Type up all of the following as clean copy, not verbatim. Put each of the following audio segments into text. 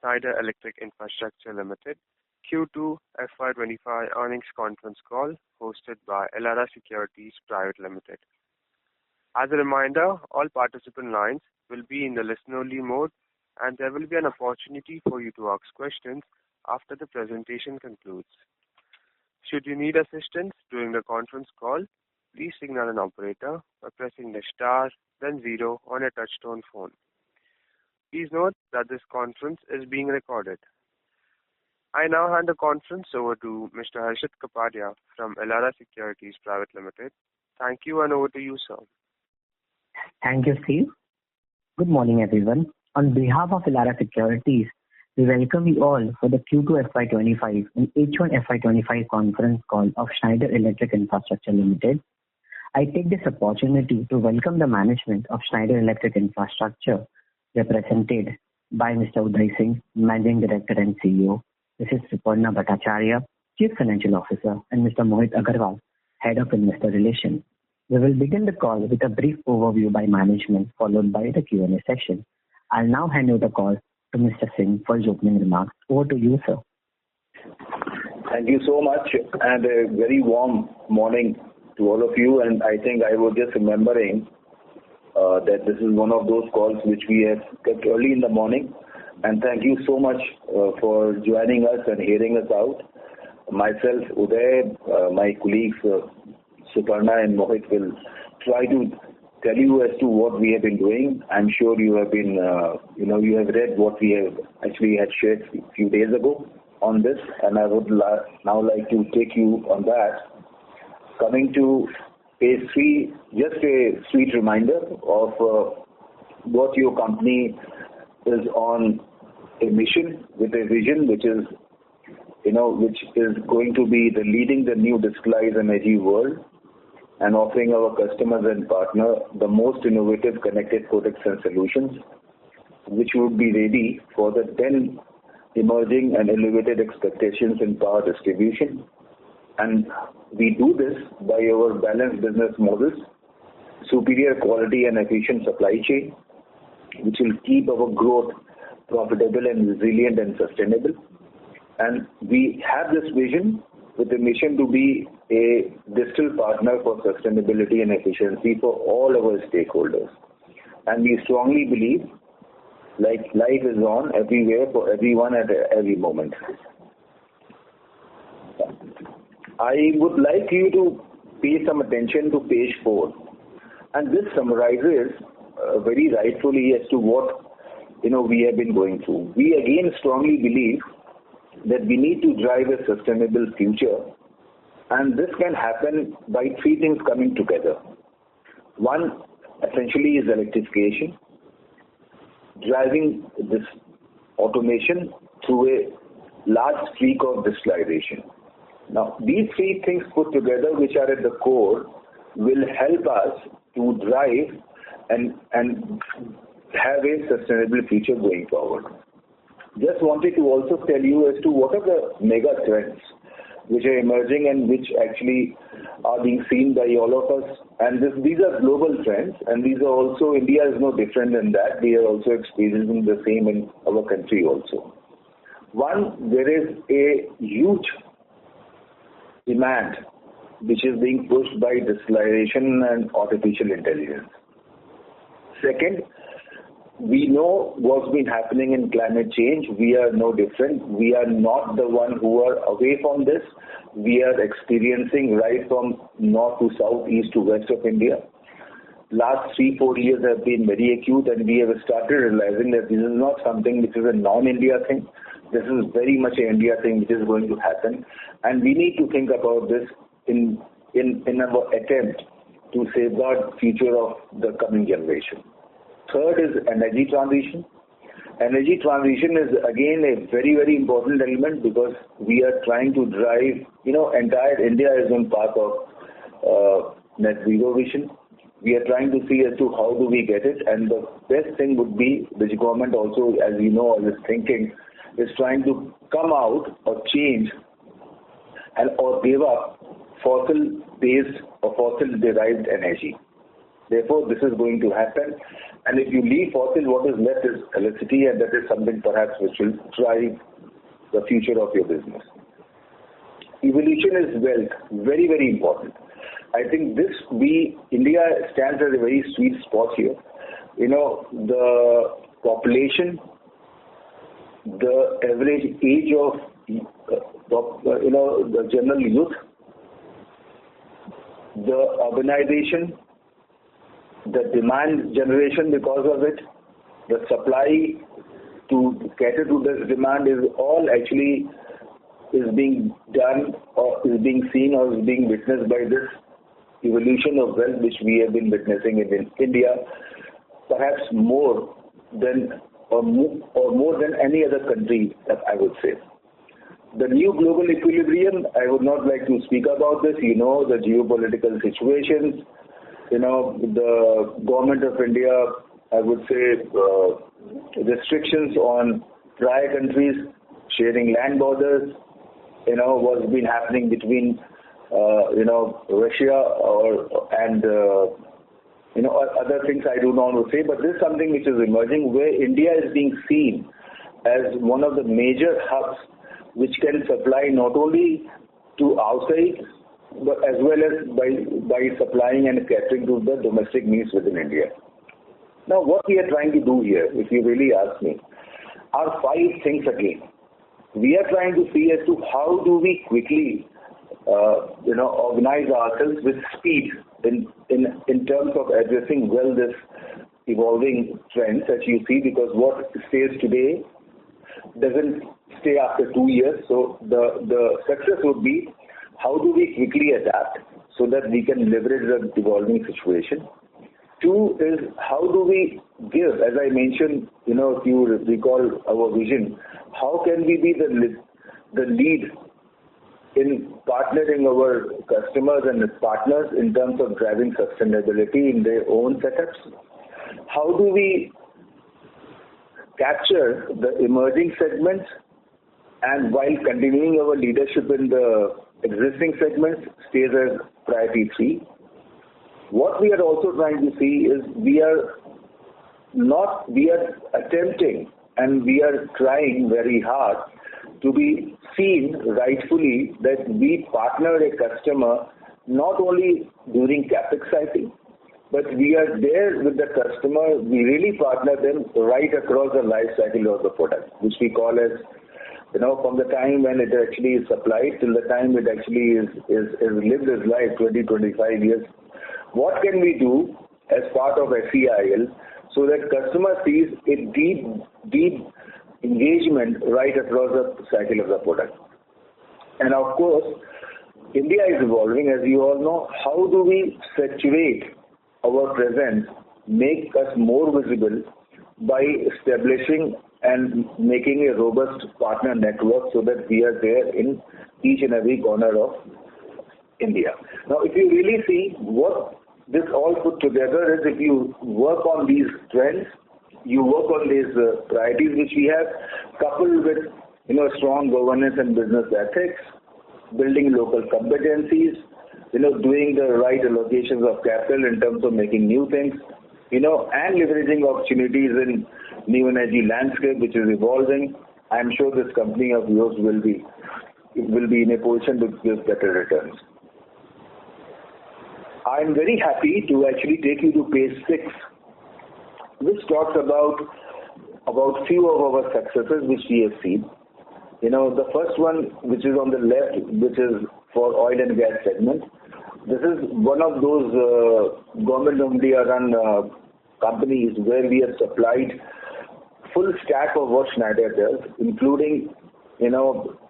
Schneider Electric Infrastructure Limited Q2 FY2025 earnings conference call hosted by Elara Securities Private Limited. As a reminder, all participant lines will be in the listen-only mode, and there will be an opportunity for you to ask questions after the presentation concludes. Should you need assistance during the conference call, please signal an operator by pressing the star, then 0 on a touch-tone phone. Please note that this conference is being recorded. I now hand the conference over to Mr. Harshit Kapadia from Elara Securities Private Limited. Thank you, and over to you, sir. Thank you, Steve. Good morning, everyone. On behalf of Elara Securities, we welcome you all for the Q2 FY25 and H1 FY25 conference call of Schneider Electric Infrastructure Limited. I take this opportunity to welcome the management of Schneider Electric Infrastructure, represented by Mr. Udai Singh, Managing Director and CEO, Mrs. Suparna Bhattacharya, Chief Financial Officer, and Mr. Mohit Agarwal, Head of Investor Relations. We will begin the call with a brief overview by management, followed by the Q&A session. I'll now hand over the call to Mr. Singh for his opening remarks. Over to you, sir. Thank you so much, and a very warm morning to all of you. And I think I was just remembering that this is one of those calls which we have kept early in the morning. And thank you so much for joining us and hearing us out. Myself, Uday, my colleagues, Suparna and Mohit will try to tell you as to what we have been doing. I'm sure you have been, you have read what we have actually had shared a few days ago on this. And I would now like to take you on that. Coming to page 3, just a sweet reminder of what your company is on a mission with a vision, which is going to be leading the new digitalized energy world and offering our customers and partners the most innovative connected products and solutions, which would be ready for the then emerging and elevated expectations in power distribution. And we do this by our balanced business models, superior quality and efficient supply chain, which will keep our growth profitable and resilient and sustainable. And we have this vision with a mission to be a digital partner for sustainability and efficiency for all our stakeholders. And we strongly believe like life is on everywhere for everyone at every moment. I would like you to pay some attention to page 4. And this summarizes very rightfully as to what we have been going through. We again strongly believe that we need to drive a sustainable future, and this can happen by 3 things coming together. One, essentially, is electrification, driving this automation through a large streak of digitalization. Now, these 3 things put together, which are at the core, will help us to drive and have a sustainable future going forward. Just wanted to also tell you as to what are the mega trends which are emerging and which actually are being seen by all of us. And these are global trends, and these are also, India is no different than that. We are also experiencing the same in our country also. One, there is a huge demand which is being pushed by digitalization and artificial intelligence. Second, we know what's been happening in climate change. We are no different. We are not the one who are away from this. We are experiencing right from north to south, east to west of India. Last 3-4 years have been very acute, and we have started realizing that this is not something which is a non-India thing. This is very much an India thing which is going to happen, and we need to think about this in our attempt to safeguard future of the coming generation. Third is energy transition. Energy transition is again a very, very important element because we are trying to drive, entire India is on path of net zero vision. We are trying to see as to how do we get it, and the best thing would be, which government also, as you know, is thinking, is trying to come out or change or give up fossil-based or fossil-derived energy. Therefore, this is going to happen. And if you leave fossil, what is left is electricity, and that is something perhaps which will drive the future of your business. Evolution is wealth, very, very important. I think India stands at a very sweet spot here. The population, the average age of the general youth, the urbanization, the demand generation because of it, the supply to cater to this demand is all actually is being done or is being seen or is being witnessed by this evolution of wealth which we have been witnessing in India, perhaps more than any other country, I would say. The new global equilibrium, I would not like to speak about this. The geopolitical situations, the government of India, I would say, restrictions on prior countries sharing land borders, what's been happening between, Russia and other things I do not want to say, but this is something which is emerging where India is being seen as one of the major hubs which can supply not only to outside, but as well as by supplying and catering to the domestic needs within India. Now, what we are trying to do here, if you really ask me, are 5 things again. We are trying to see as to how do we quickly, organize ourselves with speed in terms of addressing well this evolving trends that you see, because what stays today doesn't stay after 2 years. So the success would be how do we quickly adapt so that we can leverage the evolving situation. 2 is how do we give, as I mentioned, if you recall our vision, how can we be the lead in partnering our customers and partners in terms of driving sustainability in their own setups? How do we capture the emerging segments and while continuing our leadership in the existing segments stays as priority 3. What we are also trying to see is we are attempting and we are trying very hard to be seen rightfully that we partner a customer not only during capex cycle, but we are there with the customer. We really partner them right across the life cycle of the product, which we call as, from the time when it actually is supplied till the time it actually is lived its life, 20-25 years. What can we do as part of SEIL so that customer sees a deep engagement right across the cycle of the product? And of course, India is evolving, as you all know. How do we saturate our presence, make us more visible by establishing and making a robust partner network so that we are there in each and every corner of India. Now, if you really see what this all put together is, if you work on these trends, you work on these priorities which we have, coupled with strong governance and business ethics, building local competencies, doing the right allocations of capital in terms of making new things, and leveraging opportunities in new energy landscape which is evolving. I'm sure this company of yours will be in a position to give better returns. I'm very happy to actually take you to page 6, which talks about few of our successes which we have seen. The first one, which is on the left, which is for oil and gas segment. This is one of those government of India run companies where we have supplied full stack of what Schneider does, including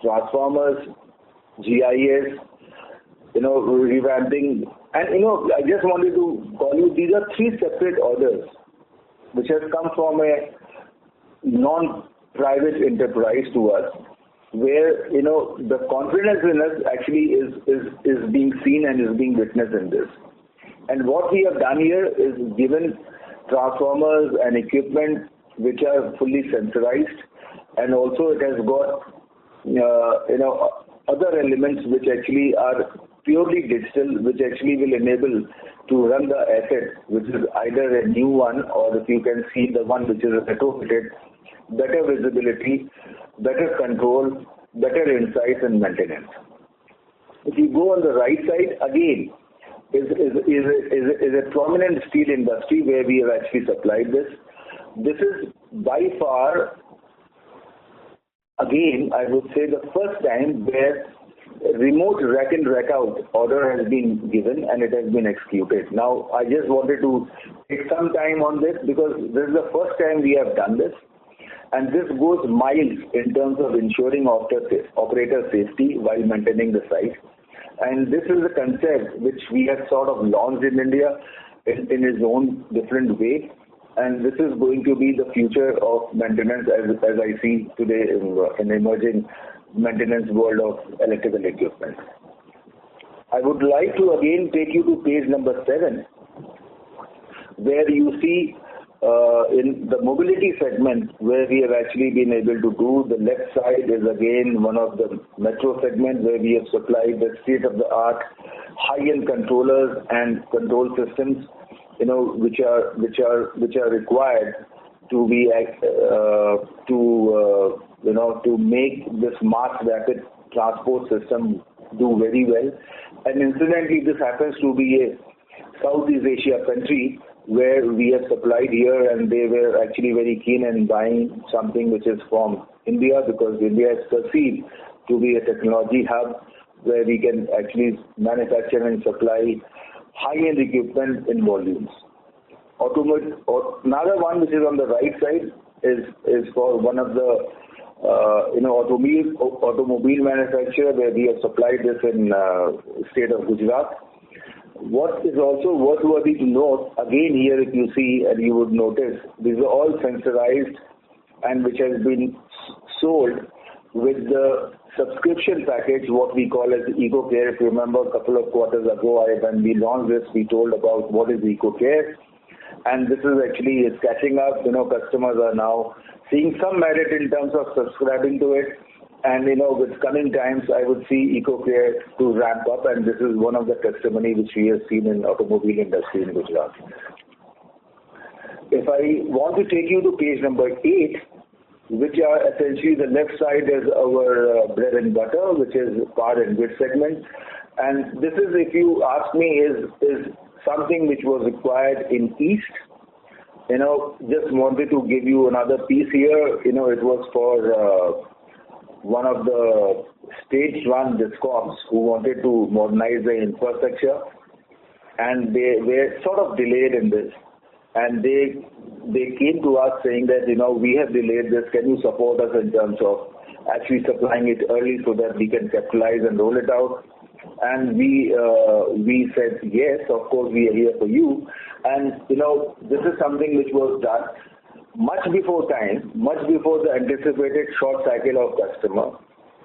transformers, GIS, revamping. And I just wanted to call you, these are 3 separate orders which have come from a non-private enterprise to us, where the confidence in us actually is being seen and is being witnessed in this. And what we have done here is given transformers and equipment which are fully sensorized, and also it has got other elements which actually are purely digital, which actually will enable to run the asset, which is either a new one or if you can see the one which is retrofitted, better visibility, better control, better insights and maintenance. If you go on the right side, again, is a prominent steel industry where we have actually supplied this. This is by far, again, I would say the first time where remote rack in rack out order has been given and it has been executed. Now, I just wanted to take some time on this because this is the first time we have done this. And this goes miles in terms of ensuring operator safety while maintaining the site. And this is a concept which we have sort of launched in India in its own different way. And this is going to be the future of maintenance as I see today in emerging maintenance world of electrical equipment. I would like to again take you to page number 7, where you see in the mobility segment where we have actually been able to do. The left side is again one of the metro segments where we have supplied the state-of-the-art high-end controllers and control systems, which are required to be to make this mass rapid transport system do very well. And incidentally, this happens to be a Southeast Asia country where we have supplied here, and they were actually very keen in buying something which is from India because India is perceived to be a technology hub where we can actually manufacture and supply high-end equipment in volumes. Another one which is on the right side is for one of the automobile manufacturer where we have supplied this in state of Gujarat. What is also worthwhile to note, again here if you see and you would notice, these are all sensorized and which has been sold with the subscription package, what we call as EcoCare. If you remember a couple of quarters ago when we launched this, we told about what is EcoCare. And this is actually catching up. Customers are now seeing some merit in terms of subscribing to it. And, with coming times, I would see EcoCare to ramp up. And this is one of the testimony which we have seen in automobile industry in Gujarat. If I want to take you to page number 8, which are essentially the left side is our bread and butter, which is power and grid segment. And this is, if you ask me, is something which was required in East. Just wanted to give you another piece here. It was for one of the state-run discoms who wanted to modernize the infrastructure, and they were sort of delayed in this. And they came to us saying that, we have delayed this. Can you support us in terms of actually supplying it early so that we can capitalize and roll it out? And we said, yes, of course, we are here for you. And, this is something which was done much before time, much before the anticipated short cycle of customer,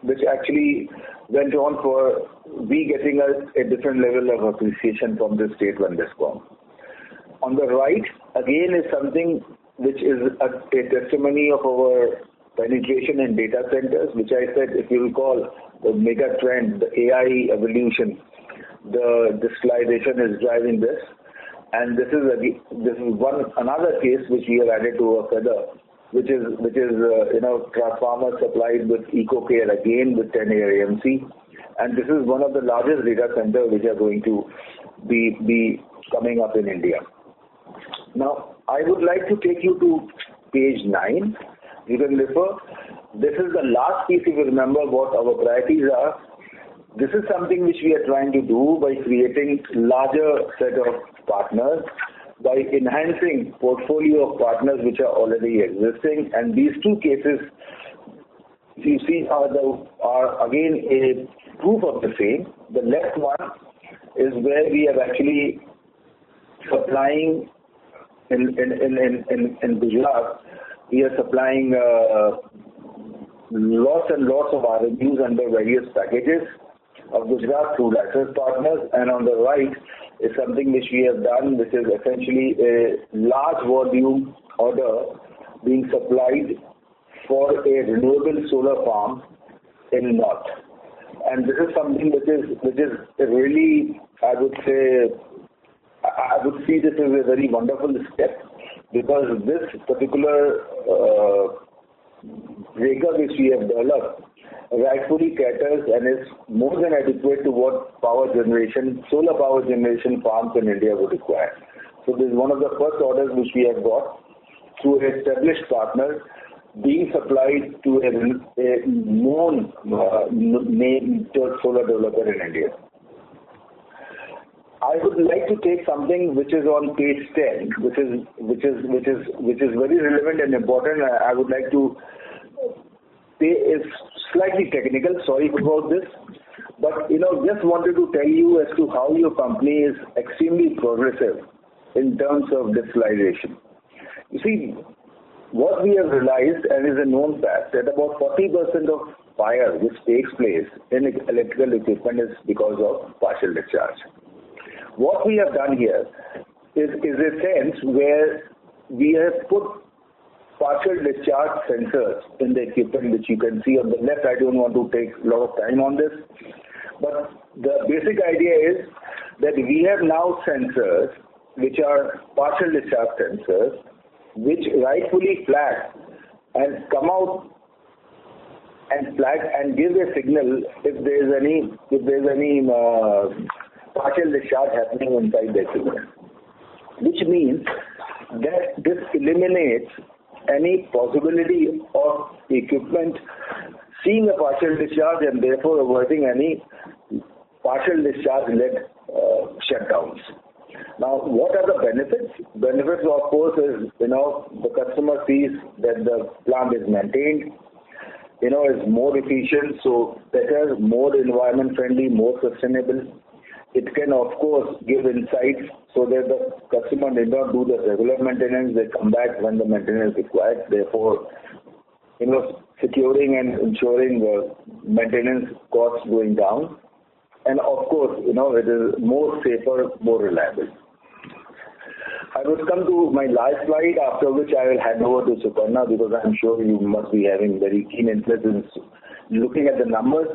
which actually went on for we getting a different level of appreciation from the state-run discom. On the right, again, is something which is a testimony of our penetration in data centers, which I said, if you recall, the mega trend, the AI evolution, the digitalization is driving this. And this is another case which we have added to our feather, which is transformer supplied with EcoCare again with 10 AMC. And this is one of the largest data centers which are going to be coming up in India. Now, I would like to take you to page 9. You can refer. This is the last piece, if you remember what our priorities are. This is something which we are trying to do by creating larger set of partners, by enhancing portfolio of partners which are already existing. And these two cases, you see, are again a proof of the same. The left one is where we are actually supplying in Gujarat. We are supplying lots and lots of RMUs under various packages of Gujarat through license partners. And on the right is something which we have done, which is essentially a large volume order being supplied for a renewable solar farm in North. And this is something which is really, I would say, I would see this as a very wonderful step, because this particular breaker which we have developed rightfully caters and is more than adequate to what solar power generation farms in India would require. So this is one of the first orders which we have got through an established partner, being supplied to a known named solar developer in India. I would like to take something which is on page 10, which is very relevant and important. I would like to say is slightly technical. Sorry about this, but just wanted to tell you as to how your company is extremely progressive in terms of digitalization. You see, what we have realized, and is a known fact, that about 40% of fire which takes place in electrical equipment is because of partial discharge. What we have done here is a sense where we have put partial discharge sensors in the equipment, which you can see on the left. I don't want to take a lot of time on this, but the basic idea is that we have now sensors which are partial discharge sensors, which rightfully flag and come out and flag and give a signal if there is any partial discharge happening inside the equipment, which means that this eliminates any possibility of equipment seeing a partial discharge and therefore avoiding any partial discharge-led shutdowns. Now, what are the benefits? Benefits, of course, is the customer sees that the plant is maintained, is more efficient, so better, more environment friendly, more sustainable. It can, of course, give insights so that the customer need not do the regular maintenance. They come back when the maintenance is required. Therefore, securing and ensuring the maintenance costs going down. And of course, it is more safer, more reliable. I will come to my last slide, after which I will hand over to Suparna, because I'm sure you must be having very keen interest in looking at the numbers.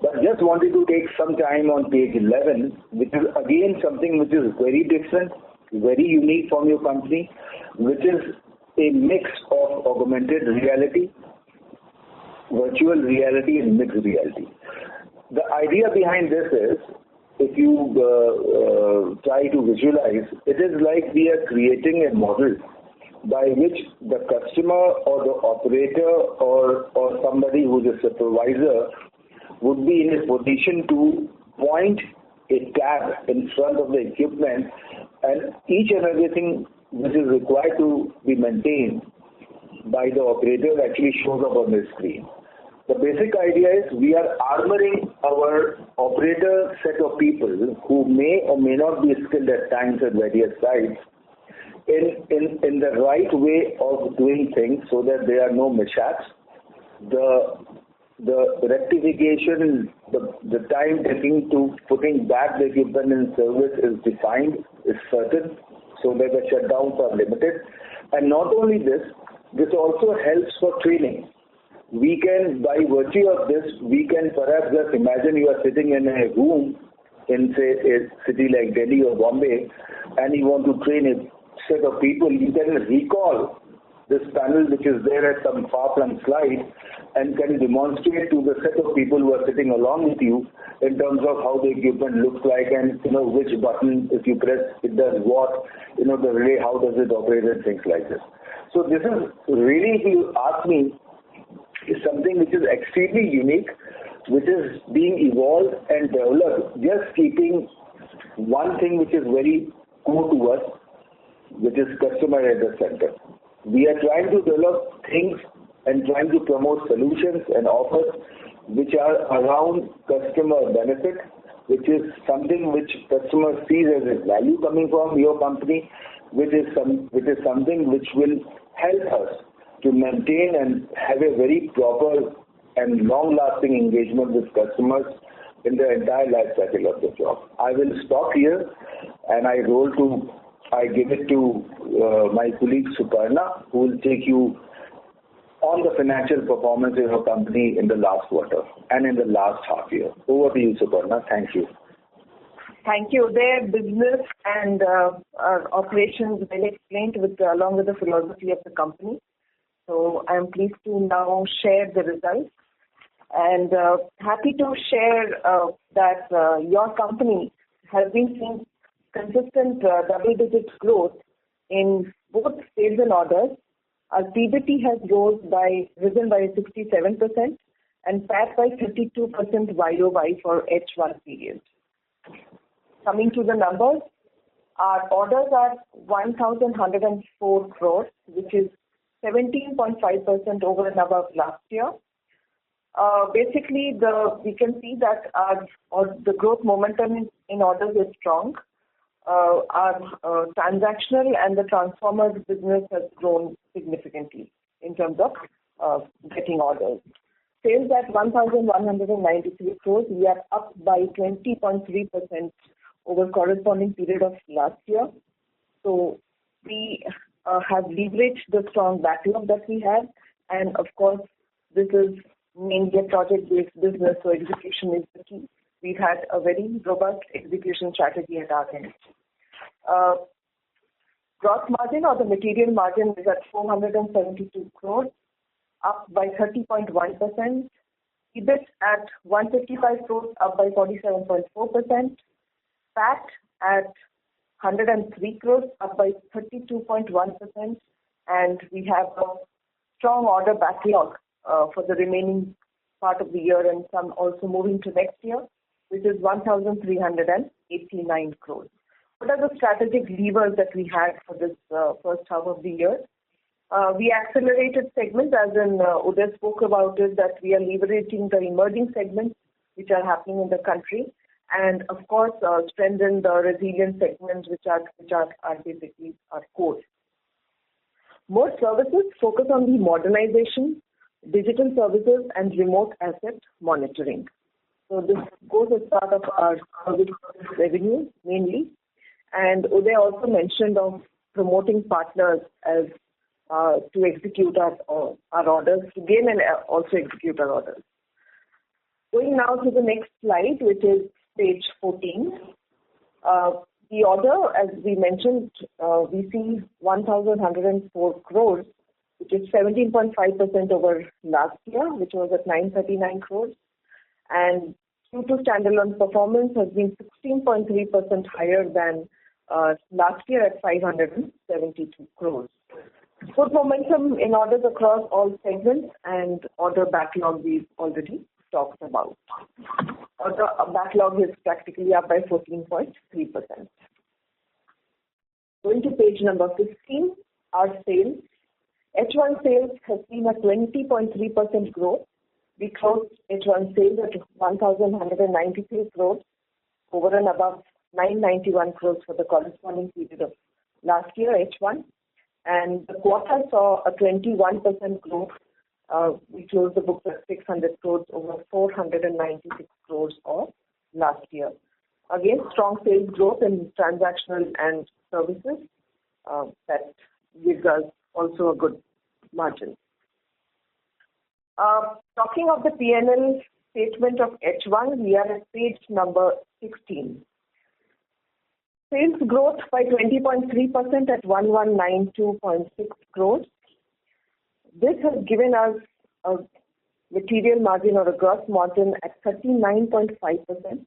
But just wanted to take some time on page 11, which is again something which is very different, very unique from your company, which is a mix of augmented reality, virtual reality, and mixed reality. The idea behind this is, if you try to visualize, it is like we are creating a model by which the customer or the operator or somebody who is a supervisor would be in a position to point a tab in front of the equipment, and each and everything which is required to be maintained by the operator actually shows up on the screen. The basic idea is we are armoring our operator set of people who may or may not be skilled at times at various sites in the right way of doing things so that there are no mishaps. The rectification, the time taking to putting back the equipment in service is defined, is certain, so that the shutdowns are limited. And not only this also helps for training. We can, by virtue of this, we can perhaps just imagine you are sitting in a room in, say, a city like Delhi or Bombay, and you want to train a set of people. You can recall this panel which is there at some far-flung slide and can demonstrate to the set of people who are sitting along with you in terms of how the equipment looks like and which button, if you press, it does what, the relay, how does it operate, and things like this. So this is really, if you ask me, is something which is extremely unique, which is being evolved and developed, just keeping one thing which is very core to us, which is customer at the center. We are trying to develop things and trying to promote solutions and offers which are around customer benefit, which is something which customer sees as a value coming from your company, which is something which will help us to maintain and have a very proper and long-lasting engagement with customers in the entire life cycle of the job. I will stop here and I give it to my colleague Suparna, who will take you on the financial performance of your company in the last quarter and in the last half year. Over to you, Suparna. Thank you. Thank you. Their business and operations well explained along with the philosophy of the company. So I am pleased to now share the results and happy to share that your company has been seeing consistent double-digit growth in both sales and orders. Our PBT has risen by 67% and PAT by 32% YOY for H1 period. Coming to the numbers, our orders are 1,104 crores, which is 17.5% over and above last year. Basically, we can see that the growth momentum in orders is strong. Our transactional and the transformers business has grown significantly in terms of getting orders. Sales at 1,193 crores, we are up by 20.3% over corresponding period of last year. So we have leveraged the strong backlog that we have, and of course, this is mainly a project-based business, so execution is the key. We've had a very robust execution strategy at our end. Gross margin or the material margin is at 472 crores, up by 30.1%. EBIT at 155 crores, up by 47.4%. PAT at 103 crores, up by 32.1%. And we have a strong order backlog for the remaining part of the year and some also moving to next year, which is 1,389 crores. What are the strategic levers that we had for this first half of the year? We accelerated segments, as in Uday spoke about it, that we are leveraging the emerging segments which are happening in the country, and of course strengthen the resilient segments which are basically our core. More services focus on the modernization, digital services, and remote asset monitoring. So this goes as part of our service revenue mainly. And Uday also mentioned of promoting partners as to execute our orders, to gain and also execute our orders. Going now to the next slide, which is page 14. The order, as we mentioned, we see 1,104 crores, which is 17.5% over last year, which was at 939 crores. And Q2 standalone performance has been 16.3% higher than last year at 572 crores. Good momentum in orders across all segments, and order backlog we've already talked about. Order backlog is practically up by 14.3%. Going to page number 15, our sales. H1 sales has seen a 20.3% growth. We closed H1 sales at 1,193 crores, over and above 991 crores for the corresponding period of last year, H1. And the quarter saw a 21% growth. We closed the books at 600 crores over 496 crores of last year. Again, strong sales growth in transactional and services that gives us also a good margin. Talking of the P&L statement of H1, we are at page number 16. Sales growth by 20.3% at 1,192.6 crores. This has given us a material margin or a gross margin at 39.5%,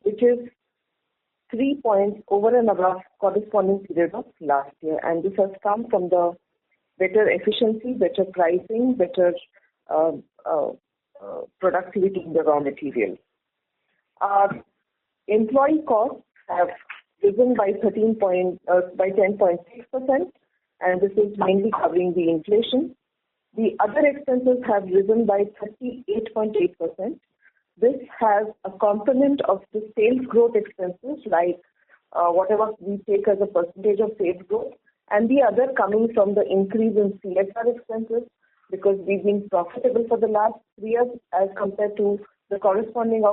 which is 3 points over and above corresponding period of last year. And this has come from the better efficiency, better pricing, better productivity in the raw material. Our employee costs have risen by 10.6%, and this is mainly covering the inflation. The other expenses have risen by 38.8%. This has a component of the sales growth expenses, like whatever we take as a percentage of sales growth, and the other coming from the increase in CSR expenses, because we've been profitable for the last 3 years as compared to the corresponding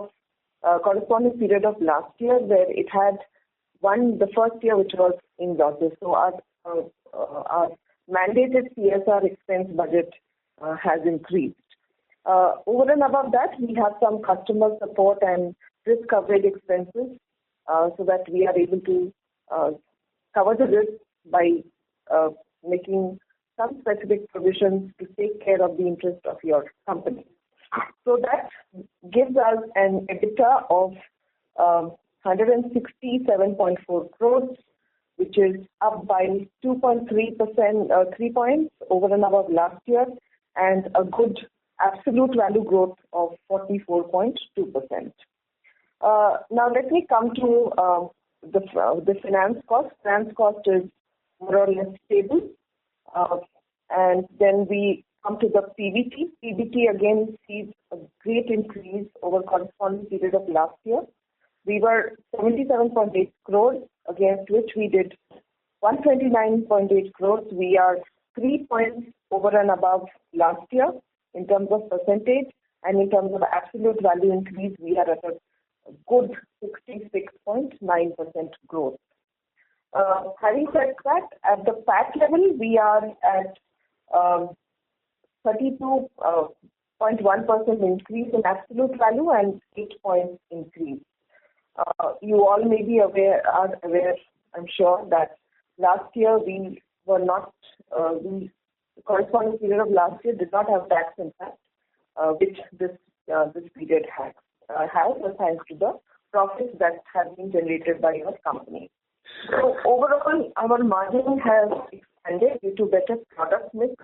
period of last year, where it had the first year which was in losses. So our mandated CSR expense budget has increased. Over and above that, we have some customer support and risk coverage expenses so that we are able to cover the risk by making some specific provisions to take care of the interest of your company. So that gives us an EBITDA of 167.4 crores, which is up by 2.3%, 3 points over and above last year, and a good absolute value growth of 44.2%. Now let me come to the finance cost. Finance cost is more or less stable. And then we come to the PBT. PBT again sees a great increase over corresponding period of last year. We were 77.8 crores, against which we did 129.8 crores. We are 3 points over and above last year in terms of percentage, and in terms of absolute value increase, we are at a good 66.9% growth. Having said that, at the PAT level, we are at 32.1% increase in absolute value and 8 points increase. You all may be aware, I'm sure, that last year we were not, the corresponding period of last year did not have tax impact, which this period has, thanks to the profits that have been generated by your company. So overall, our margin has expanded due to better product mix,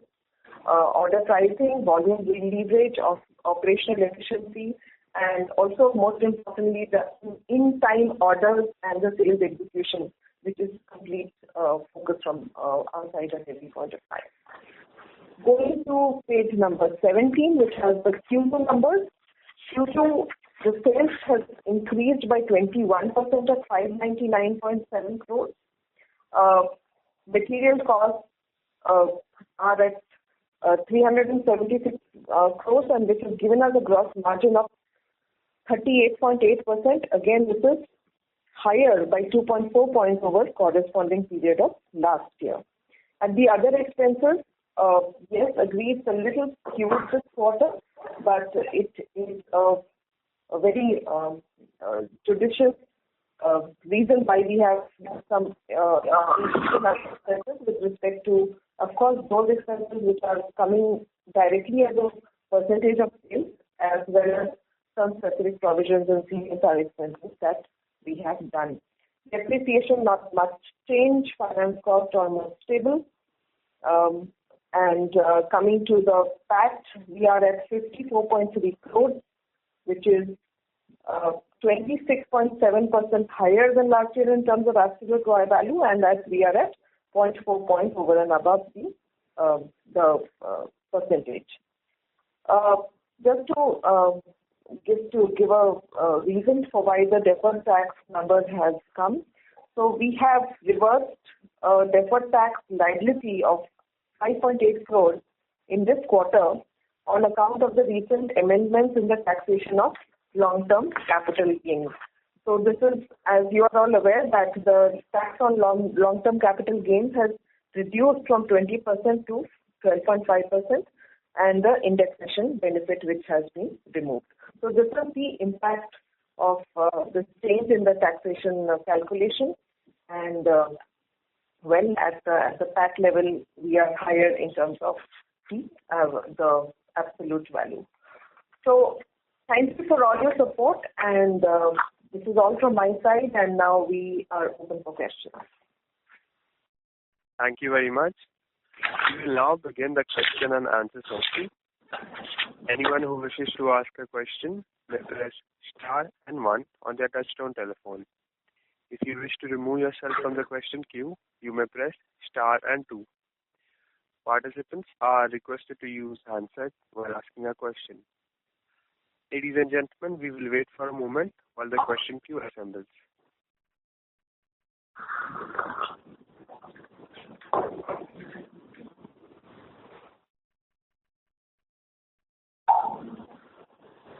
order pricing, volume leverage of operational efficiency, and also most importantly, the in-time orders and the sales execution, which is complete focus from our side at every point of time. Going to page number 17, which has the Q2 numbers. Q2, the sales has increased by 21% at 599.7 crores. Material costs are at 376 crores, and which has given us a gross margin of 38.8%. Again, this is higher by 2.4 points over corresponding period of last year. And the other expenses, yes, agreed, a little skewed this quarter, but it is a very judicious reason why we have some expenses with respect to, of course, those expenses which are coming directly as a percentage of sales, as well as some specific provisions and CSR expenses that we have done. Depreciation, not much change. Finance cost almost stable. And coming to the PAT, we are at 54.3 crores, which is 26.7% higher than last year in terms of absolute value, and as we are at 0.4 points over and above the percentage. Just to give a reason for why the deferred tax number has come. So we have reversed deferred tax liability of 5.8 crores in this quarter on account of the recent amendments in the taxation of long-term capital gains. So this is, as you are all aware, that the tax on long-term capital gains has reduced from 20% to 12.5%, and the indexation benefit which has been removed. So this is the impact of the change in the taxation calculation, and at the PAT level, we are higher in terms of the absolute value. So thank you for all your support, and this is all from my side, and now we are open for questions. Thank you very much. We will now begin the question and answer session. Anyone who wishes to ask a question may press star and 1 on their touchtone telephone. If you wish to remove yourself from the question queue, you may press star and 2. Participants are requested to use handset while asking a question. Ladies and gentlemen, we will wait for a moment while the question queue assembles.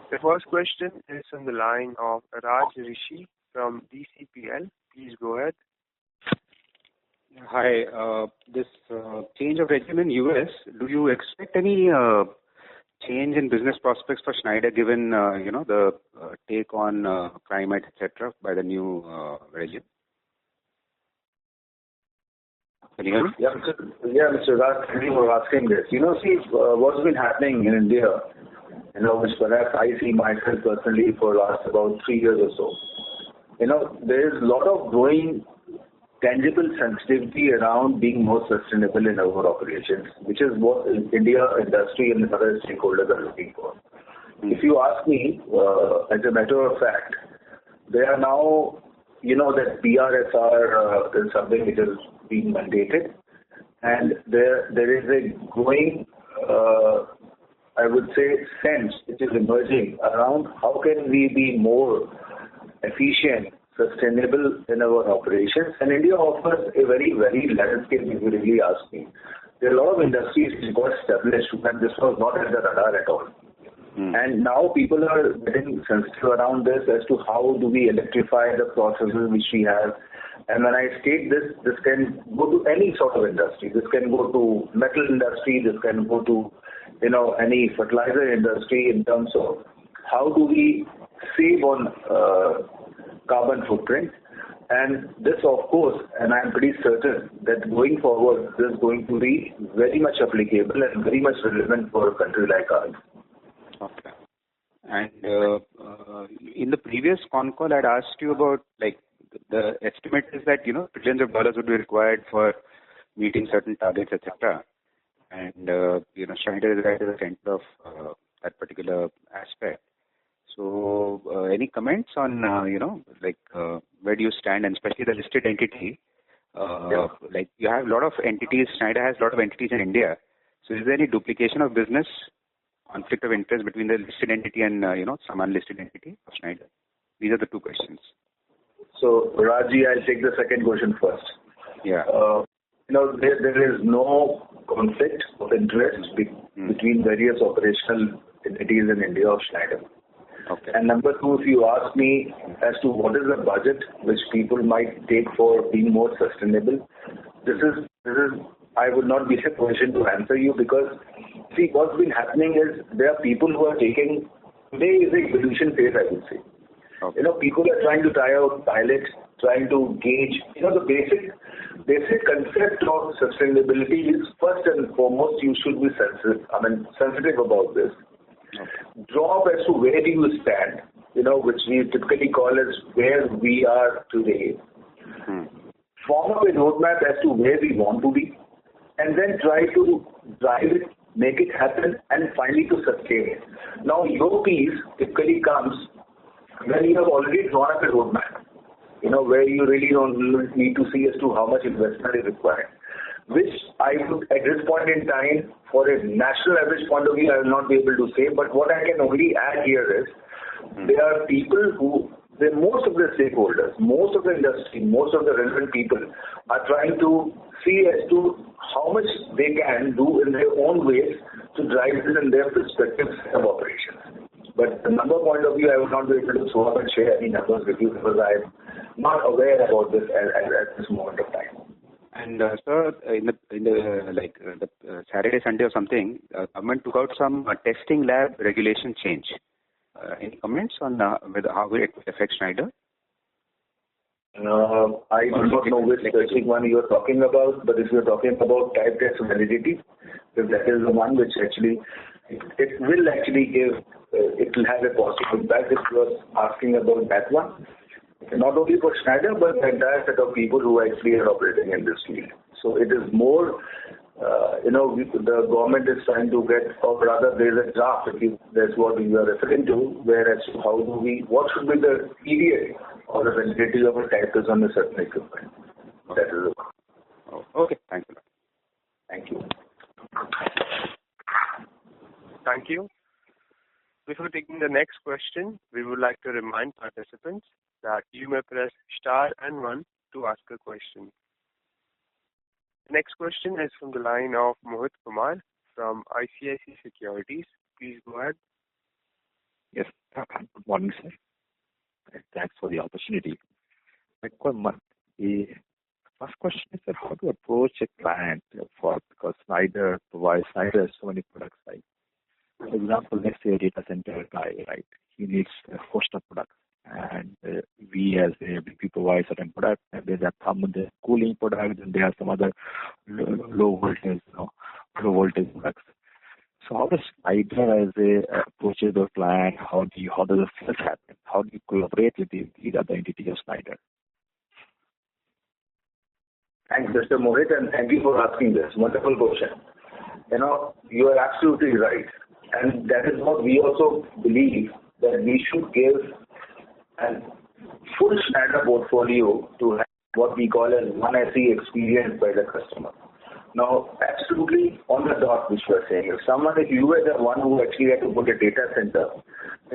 The first question is on the line of Raj Rishi from DCPL. Please go ahead. Hi. This change of regime in US, do you expect any change in business prospects for Schneider given, the take on climate, etc. by the new regime? Can you hear me? Mr. Raj, thank you for asking this. What's been happening in India, which perhaps I see myself personally for last about 3 years or so. There is a lot of growing tangible sensitivity around being more sustainable in our operations, which is what India industry and other stakeholders are looking for. If you ask me, as a matter of fact, they are now, that BRSR is something which is being mandated, and there is a growing, I would say, sense which is emerging around how can we be more efficient, sustainable in our operations. And India offers a very, very landscape, if you really ask me. There are a lot of industries which got established and this was not at the radar at all. And now people are getting sensitive around this as to how do we electrify the processes which we have. And when I state this can go to any sort of industry. This can go to metal industry, this can go to, any fertilizer industry in terms of how do we save on carbon footprint. And this, of course, and I'm pretty certain that going forward, this is going to be very much applicable and very much relevant for a country like ours. Okay. And in the previous con call, I'd asked you about, the estimate is that, trillions of dollars would be required for meeting certain targets, etc. And, Schneider is right at the center of that particular aspect. So, any comments on, where do you stand, and especially the listed entity? You have a lot of entities, Schneider has a lot of entities in India. So, is there any duplication of business, conflict of interest between the listed entity and, some unlisted entity of Schneider? These are the two questions. So, Raji, I'll take the second question first. Yeah. There is no conflict of interest between various operational entities in India of Schneider. Okay. And number two, if you ask me as to what is the budget which people might take for being more sustainable, this is I would not be in a position to answer you because, see, what's been happening is there are people who are taking, today is a evolution phase, I would say. Okay. People are trying to try out pilots, trying to gauge, the basic concept of sustainability is first and foremost, you should be sensitive about this. Okay. Draw up as to where do you stand, which we typically call as where we are today. Form up a roadmap as to where we want to be, and then try to drive it, make it happen, and finally to sustain it. Now, your piece typically comes when you have already drawn up a roadmap, where you really don't need to see as to how much investment is required, which I would, at this point in time, for a national average point of view, I will not be able to say, but what I can only add here is, there are people who, most of the stakeholders, most of the industry, most of the relevant people are trying to see as to how much they can do in their own ways to drive this in their respective set of operations. But the number point of view, I will not be able to throw up and share any numbers with you because I am not aware about this at this moment of time. And sir, in the Saturday, Sunday or something, government took out some testing lab regulation change. Any comments on how it will affect Schneider? I do not know which specific one you are talking about, but if you are talking about type test validity, if that is the one which actually, it will actually give, it will have a positive impact if you are asking about that one. Not only for Schneider, but the entire set of people who actually are operating in this field. So it is more, the government is trying to get, or rather there is a draft, that's what you are referring to, whereas what should be the period or the validity of a type test on a certain equipment. Okay. That is it. Okay, thank you. Thank you. Thank you. Before taking the next question, we would like to remind participants that you may press star and 1 to ask a question. The next question is from the line of Mohit Kumar from ICICI Securities. Please go ahead. Yes. Good morning, sir. Thanks for the opportunity. The first question is, sir, how to approach a client because Schneider provides so many products like For example, let's say a data center guy, right? He needs a host of products, and we as a BP provide certain products, and there's a thermal cooling products, and there are some other low voltage products. So how does Schneider as a approaches the client? How does the sales happen? How do you collaborate with these other entities of Schneider? Thanks, Mr. Mohit, and thank you for asking this wonderful question. You are absolutely right, and that is what we also believe, that we should give a full Schneider portfolio to have what we call as one SE experience by the customer. Now, absolutely on the dot, which you are saying. If you were the one who actually had to put a data center,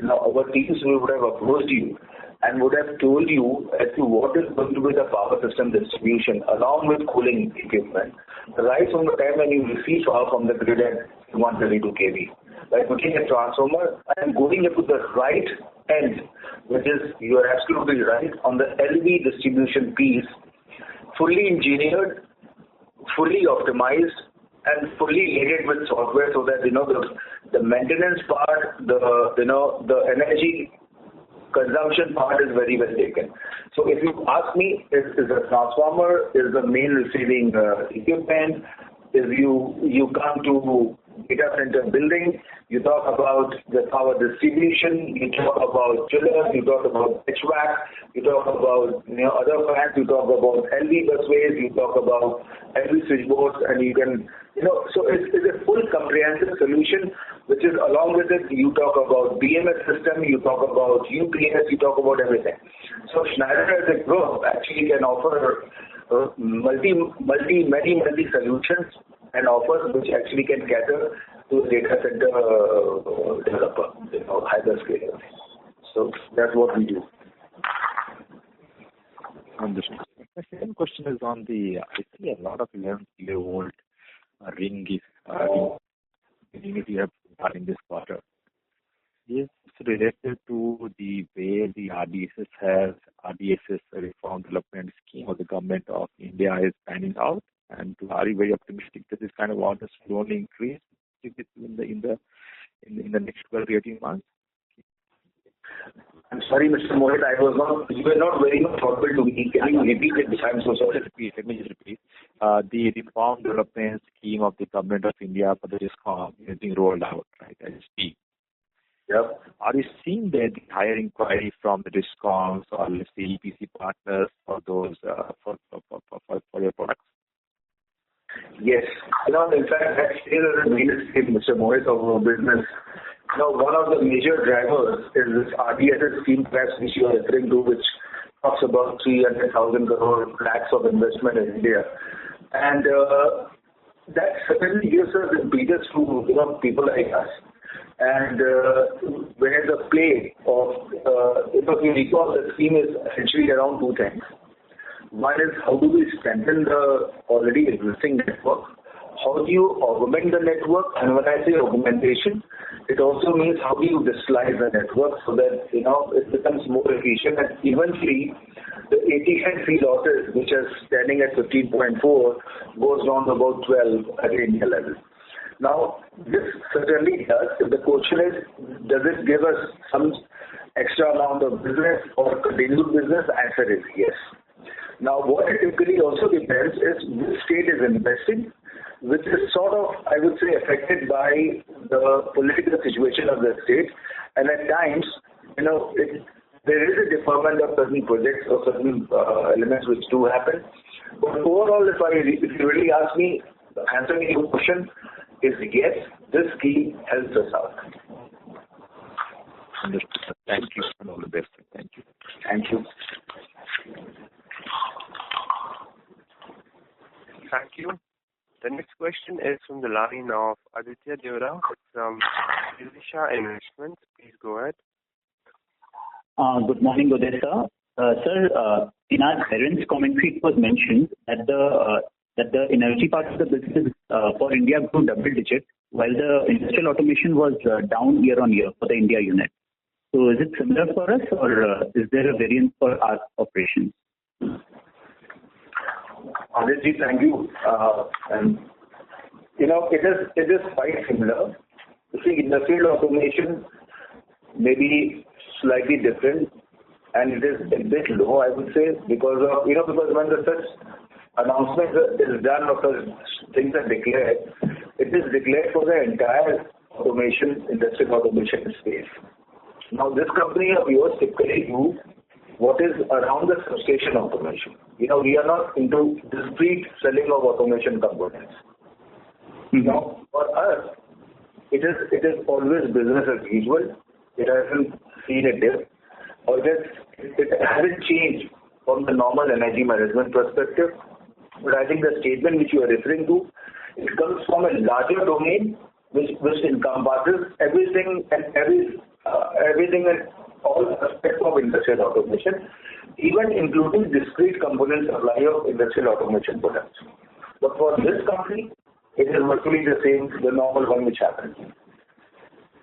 our teams would have approached you and would have told you as to what is going to be the power system distribution along with cooling equipment, right from the time when you receive power from the grid at 132 kV. By putting a transformer and going up to the right end, which is, you are absolutely right, on the LV distribution piece, fully engineered, fully optimized, and fully aided with software, so that the maintenance part, the energy consumption part is very well taken. So if you ask me, is the transformer is the main receiving equipment? If you come to data center building, you talk about the power distribution, you talk about chillers, you talk about HVAC, you talk about other fans, you talk about LV busways, you talk about LV switchboards, and you can so it's a full comprehensive solution, which is along with it. You talk about BMS system, you talk about UPS, you talk about everything. So Schneider as a group actually can offer many solutions and offers which actually can cater to data center developer, hyperscaler. So that's what we do. Understood. My second question is on I see a lot of 11 kilovolt ring you have in this quarter. Is it related to the way the RDSS reform development scheme of the government of India is panning out? And are you very optimistic that this kind of orders will only increase in the next 12 to 18 months? I'm sorry, Mr. Mohit, you were not very much audible to me. Can you repeat it? I'm so sorry. Let me just repeat. The reform development scheme of the government of India for the DISCOM is being rolled out, right, as we speak. Yep. Are you seeing the higher inquiry from the DISCOMs or let's say EPC partners for those for your products? Yes. In fact, that stays as a mainstay, Mr. Mohit, of our business. One of the major drivers is this RDSS scheme, perhaps, which you are referring to, which talks about 300,000 crore lakhs of investment in India. And that certainly gives us impetus to people like us. And where the play of, if you recall, the scheme is essentially around two things. One is, how do we strengthen the already existing network? How do you augment the network? And when I say augmentation, it also means how do you digitalize the network so that it becomes more efficient, and eventually the ATN fee losses, which are standing at 15.4, goes down to about 12 at India level. Now, this certainly does. The question is, does it give us some extra amount of business or continued business? The answer is yes. Now, what it typically also depends is which state is investing, which is sort of, I would say, affected by the political situation of the state. And at times, there is a deferment of certain projects or certain elements which do happen. But overall, if you really ask me, answering your question is yes, this scheme helps us out. Understood. Thank you, and all the best. Thank you. Thank you. Thank you. The next question is from the line of Aditya Deora from Divisha Investments. Please go ahead. Good morning, Uday sir. Sir, in our parents' commentary, it was mentioned that the energy part of the business for India grew double digit, while the industrial automation was down year on year for the India unit. So is it similar for us, or is there a variance for our operations? Aditya, thank you. And it is quite similar. You see, industrial automation may be slightly different, and it is a bit low, I would say, because when the such announcement is done or such things are declared, it is declared for the entire industrial automation space. Now, this company of yours typically do what is around the substation automation. We are not into discrete selling of automation components. Now, for us, it is always business as usual. It hasn't seen a dip, or it hasn't changed from the normal energy management perspective. But I think the statement which you are referring to, it comes from a larger domain which encompasses everything and all aspects of industrial automation, even including discrete component supply of industrial automation products. But for this company, it is virtually the same, the normal one which happens.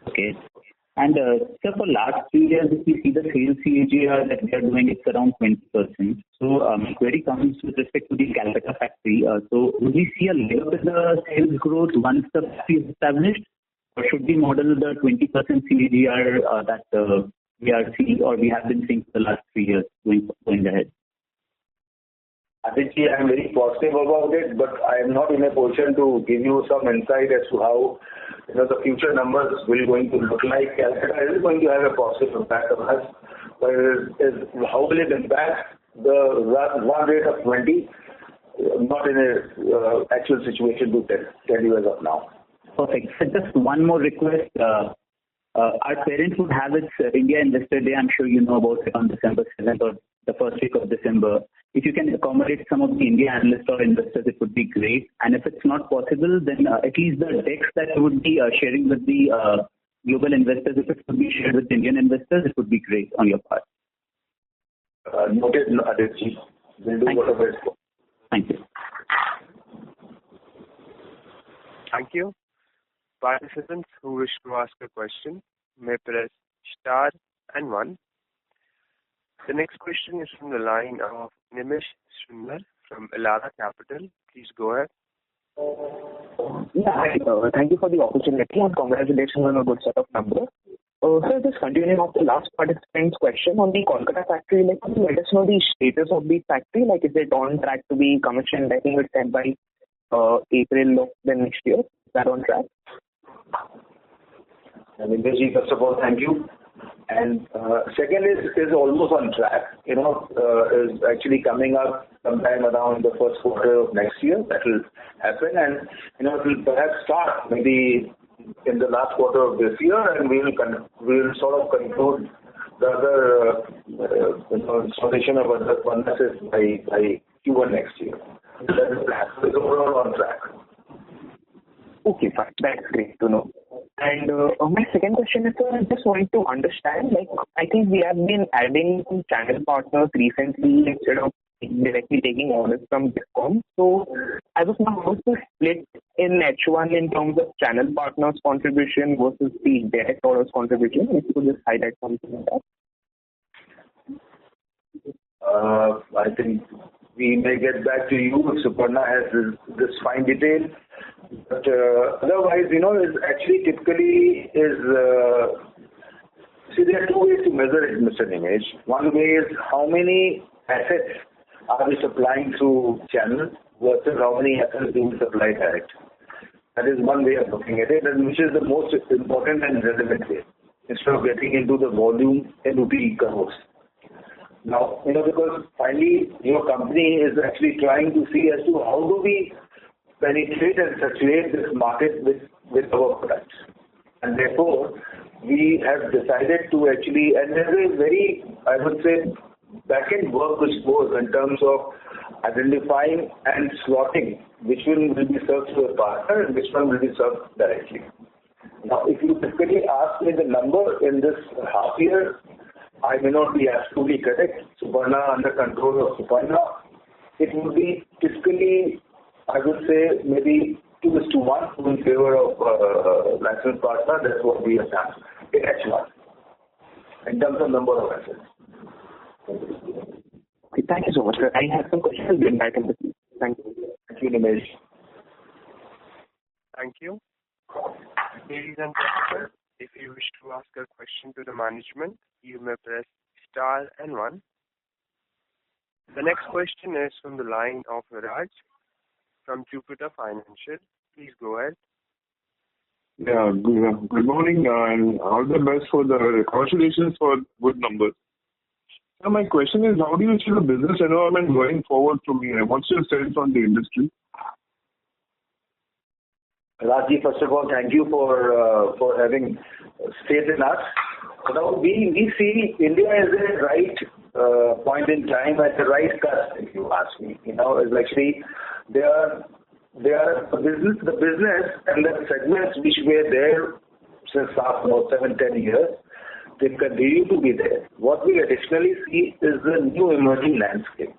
Okay. And sir, for last 3 years, if we see the sales CAGR that we are doing, it's around 20%. So my query comes with respect to the Calcutta factory. So would we see a leg in the sales growth once the factory is established, or should we model the 20% CAGR that we are seeing or we have been seeing for the last 3 years going ahead? I think I'm very positive about it, but I am not in a position to give you some insight as to how the future numbers will going to look like. Calcutta is going to have a positive impact on us, but how will it impact the run rate of 20? Not in a actual situation to tell you as of now. Perfect. So just one more request. Our parents would have its India Investor Day. I'm sure you know about it on December 7th or the first week of December. If you can accommodate some of the India analysts or investors, it would be great. And if it's not possible, then at least the decks that you would be sharing with the global investors, if it could be shared with Indian investors, it would be great on your part. Noted, Aditya. We'll do whatever it's for. Thank you. Thank you. Participants who wish to ask a question may press star and 1. The next question is from the line of Nimish Sundar from Elara Capital. Please go ahead. Yeah, hi. Thank you for the opportunity and congratulations on a good set of numbers. Sir, just continuing off the last participant's question on the Kolkata factory, could you let us know the status of the factory? Is it on track to be commissioned? I think it's said by April of the next year. Is that on track? Nimish, first of all, thank you. And second is almost on track. Is actually coming up sometime around the first quarter of next year. That will happen, and it will perhaps start maybe in the last quarter of this year, and we will sort of conclude the other installation of other furnaces by Q1 next year. That is the plan. So it's overall on track. Okay, fine. That's great to know. And my second question is, sir, I just wanted to understand, I think we have been adding some channel partners recently instead of directly taking orders from Discom. So I was now supposed to split in H1 in terms of channel partners' contribution versus the direct orders contribution. If you could just highlight something like that. I think we may get back to you if Suparna has this fine detail. But otherwise, is actually typically is, see, there are two ways to measure it, Mr. Nimesh. One way is how many assets are we supplying through channels versus how many assets do we supply direct. That is one way of looking at it, and which is the most important and relevant way, instead of getting into the volume and rupee crores. Now, because finally your company is actually trying to see as to how do we penetrate and saturate this market with our products. And therefore, we have decided to actually, and there is a very, I would say, back-end work which goes in terms of identifying and slotting which one will be served to a partner and which one will be served directly. Now, if you typically ask me the number in this half year, I may not be absolutely correct. Suparna, under control of Suparna, it would be typically, I would say, maybe 2:1 in favor of licensed partner. That's what we have done in H1 in terms of number of assets. Okay, thank you so much, sir. I have some questions. I'll get back in the queue. Thank you. Thank you, Nimesh. Thank you. Ladies and gentlemen, if you wish to ask a question to the management, you may press star and 1. The next question is from the line of Viraj from Jupiter Financial. Please go ahead. Yeah, good morning and all the best for the congratulations for good numbers. Now my question is, how do you see the business environment going forward from here? What's your sense on the industry? Raji, first of all, thank you for having faith in us. Now, we see India as a right point in time, at the right cusp, if you ask me. It's actually the business and the segments which were there since last about 7-10 years, they continue to be there. What we additionally see is the new emerging landscape.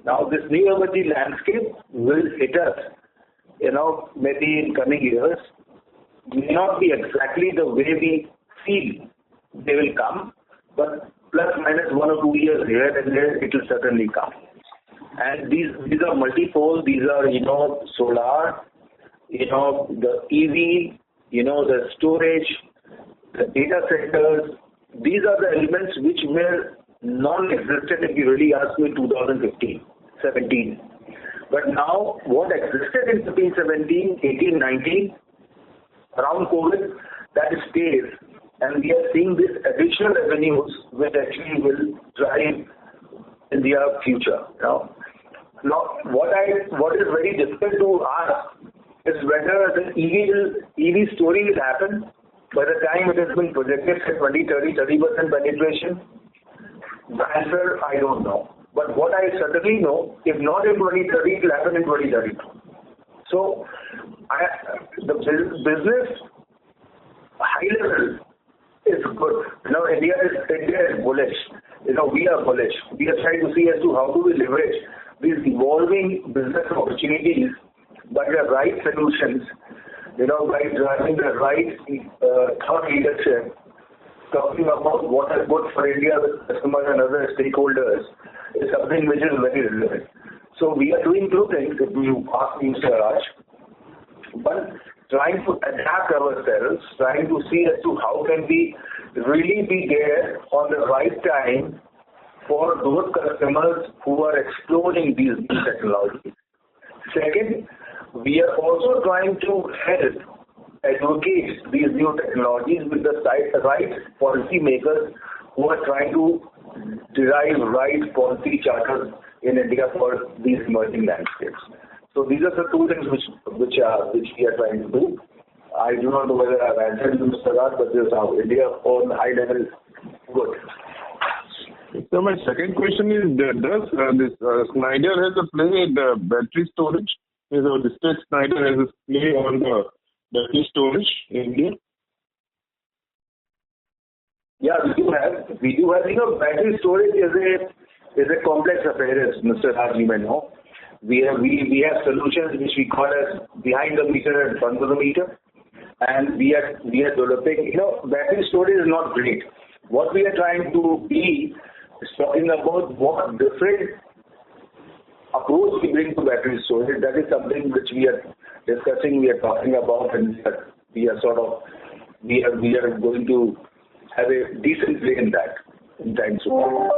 Now, this new emerging landscape will hit us, maybe in coming years. May not be exactly the way we feel they will come, but plus minus 1 or 2 years here and there, it will certainly come. And these are multifold. These are, solar, the EV, the storage, the data centers. These are the elements which were non-existent if you really ask me in 2015, 17. But now, what existed in 15, 17, 18, 19, around COVID, that stays. And we are seeing these additional revenues which actually will drive in the future. Now, what is very difficult to ask is whether the EV story will happen by the time it has been projected at 20, 30% penetration. The answer, I don't know. But what I certainly know, if not in 2030, it will happen in 2032. So, the business high level is good. India is bullish. We are bullish. We are trying to see as to how do we leverage these evolving business opportunities by the right solutions, by driving the right thought leadership, talking about what is good for India with customers and other stakeholders is something which is very relevant. So we are doing two things, if you ask me, Mr. Raj. One, trying to adapt ourselves, trying to see as to how can we really be there on the right time for those customers who are exploring these new technologies. Second, we are also trying to help advocate these new technologies with the right policy makers who are trying to derive right policy charters in India for these emerging landscapes. So these are the two things which we are trying to do. I do not know whether I've answered you, Mr. Raj, but this is how India on high level is good. So my second question is, does this Schneider has a play in the battery storage? Schneider has a play on the battery storage in India? Yeah, we do have. Battery storage is a complex affair, as Mr. Raj, you may know. We have solutions which we call as behind the meter and front of the meter, and we are developing. Battery storage is not great. What we are trying to be is talking about what different approach we bring to battery storage. That is something which we are discussing, we are talking about, and we are going to have a decent play in that in time soon.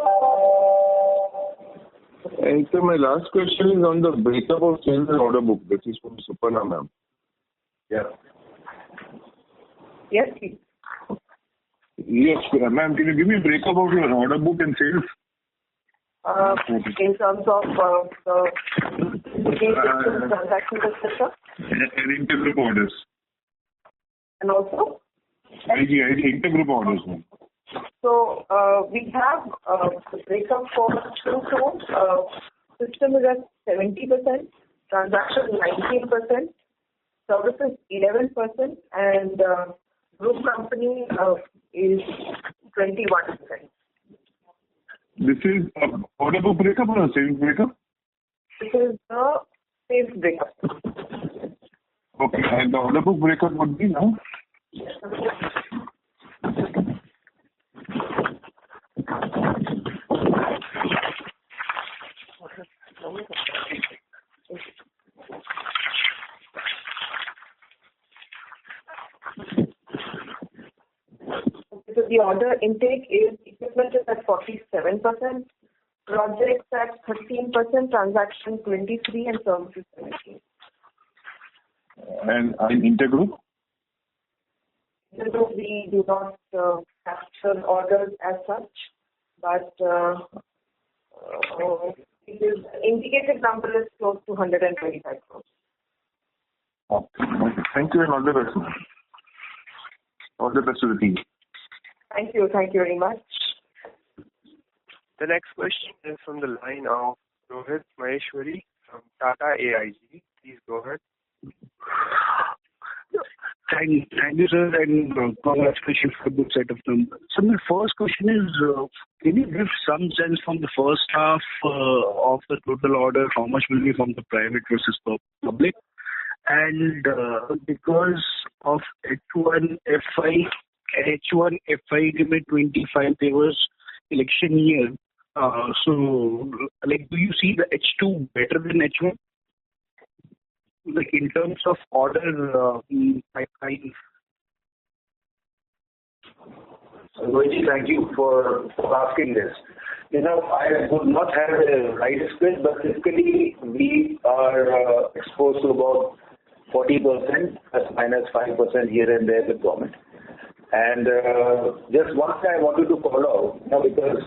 And so my last question is on the breakup of sales and order book. This is from Suparna ma'am. Yeah. Yes, please. Yes, ma'am. Can you give me a breakup of your order book and sales? In terms of the transactions, etc. And intergroup orders. And also? Intergroup orders, ma'am. So we have the breakup for two zones. System is at 70%, transaction 19%, services 11%, and group company is 21%. This is order book breakup or sales breakup? This is the sales breakup. Okay, and the order book breakup would be now? the order intake is equipment is at 47%, projects at 13%, transaction 23%, and services 17%. And intergroup? Intergroup, we do not capture orders as such, but it is indicated number is close to 125 crores. Okay. Thank you and all the best. All the best to the team. Thank you. Thank you very much. The next question is from the line of Rohit Maheshwari from Tata AIG. Please go ahead. Thank you, sir, and congratulations for the good set of numbers. So my first question is, can you give some sense from the first half of the total order, how much will be from the private versus public? And because of H1 FY2025, there was election year. So, like, do you see the H2 better than H1? Like in terms of order pipeline. Rohit, thank you for asking this. I would not have a right split, but typically we are exposed to about 40% plus minus 5% here and there with government. And just one thing I wanted to call out, because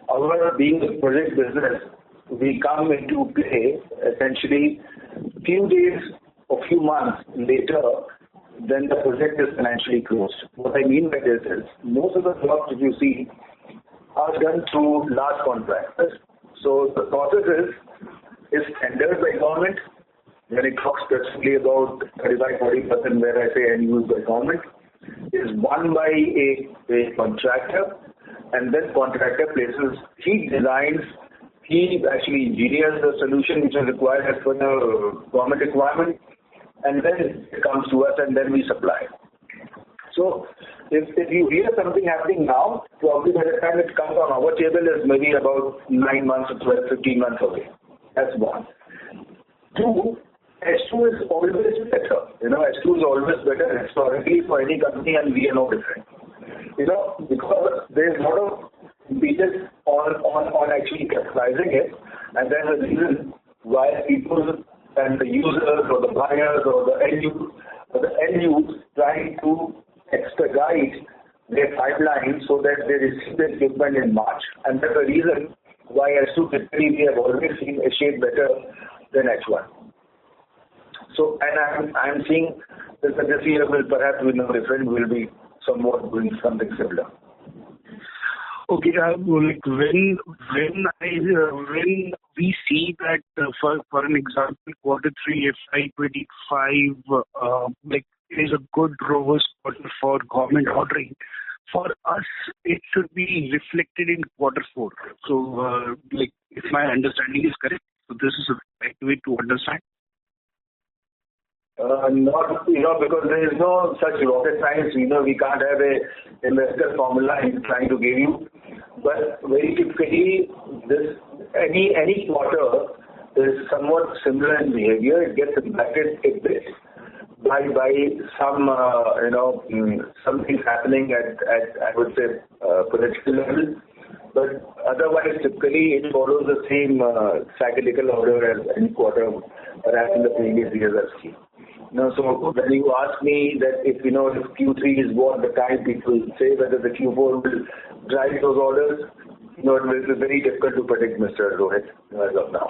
our being a project business, we come into play essentially few days or few months later than the project is financially closed. What I mean by this is most of the jobs that you see are done through large contractors. So the process is tendered by government. When it talks specifically about 35-40% where I say and used by government, is won by a contractor, and then contractor places, he designs, he actually engineers the solution which is required as per the government requirement, and then it comes to us and then we supply. So if you hear something happening now, probably by the time it comes on our table is maybe about 9 months or 12, 15 months away. That's one. Two, H2 is always better. H2 is always better historically for any company, and we are no different. Because there's a lot of impedance on actually capitalizing it, and there's a reason why people and the users or the buyers or the end use trying to expedite their pipeline so that they receive the equipment in March. And that's the reason why H2 typically we have always seen a shade better than H1. So, and I'm seeing that this year will perhaps be no different, will be somewhat doing something similar. Okay, like when we see that for an example, Q3 FY25 like is a good robust quarter for government ordering. For us, it should be reflected in Q4. So, like if my understanding is correct, so this is the right way to understand. Not, because there is no such rocket science. We can't have a investor formula in trying to give you. But very typically, this any quarter is somewhat similar in behavior. It gets impacted a bit by some something happening at I would say political level. But otherwise, typically it follows the same cyclical order as any quarter, perhaps in the previous years I've seen. So when you ask me that if Q3 is what the time people say, whether the Q4 will drive those orders, it will be very difficult to predict, Mr. Rohit, as of now.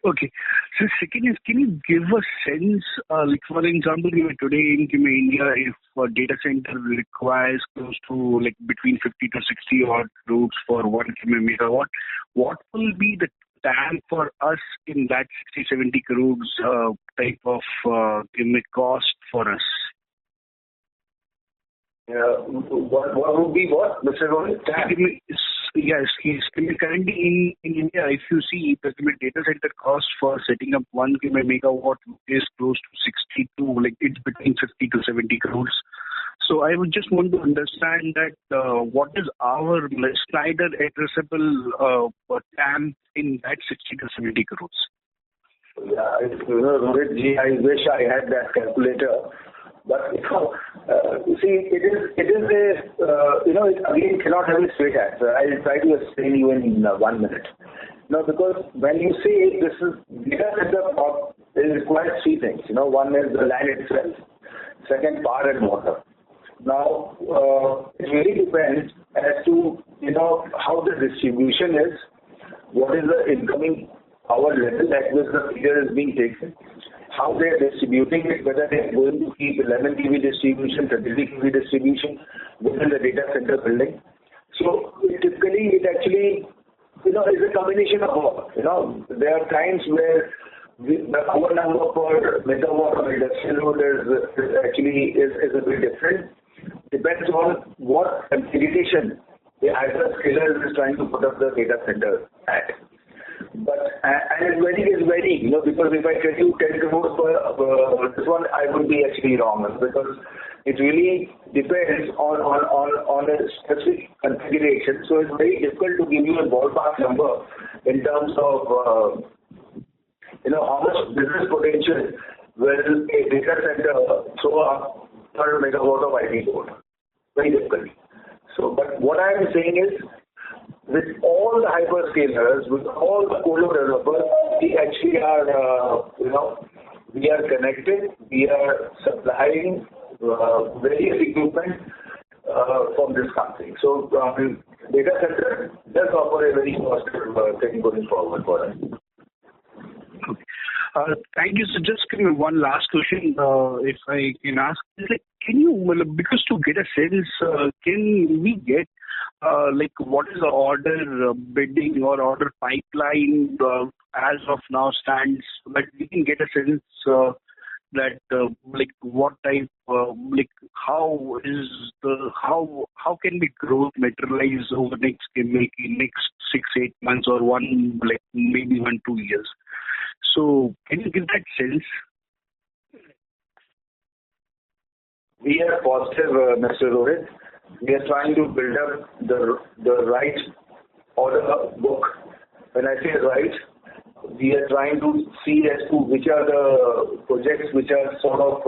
Okay. So second is, can you give a sense, like for example, today in India, if a data center requires close to like between 50 to 60 odd crores for 1 megawatt, what will be the TAM for us in that 60-70 crores type of cost for us? What would be what, Mr. Rohit? Yes. Currently in India, if you see the data center cost for setting up 1 megawatt is close to 62, like it's between 50 to 70 crores. So I would just want to understand that what is our Schneider addressable TAM in that 60 to 70 crores? Yeah, Rohit ji, I wish I had that calculator. But see, it is a it again cannot have a straight answer. I'll try to explain you in 1 minute. Now, because when you say this is data center, it requires three things. One is the land itself, second, power and water. Now, it really depends as to how the distribution is, what is the incoming power level at which the figure is being taken, how they are distributing it, whether they are going to keep 11 kV distribution, 33 kV distribution within the data center building. So typically it actually is a combination of all. There are times where the power number per megawatt of industrial load is actually a bit different. Depends on what configuration the hyperscaler is trying to put up the data center at. But and it's very because if I tell you 10 crores per this one, I would be actually wrong, because it really depends on a specific configuration. So it's very difficult to give you a ballpark number in terms of how much business potential will a data center throw up per megawatt of IT load. Very difficult. So, but what I am saying is, with all the hyperscalers, with all the colo developers, we actually are, we are connected, we are supplying various equipment from this company. So, data center does offer a very positive thing going forward for us. Thank you. So just one last question, if I can ask. Can you, because to get a sense, can we get what is the order bidding or order pipeline as of now stands, that we can get a sense that what type, how can the growth materialize over next 6-8 months or maybe 1-2 years? So can you give that sense? We are positive, Mr. Rohit. We are trying to build up the right order book. When I say right, we are trying to see as to which are the projects which are sort of,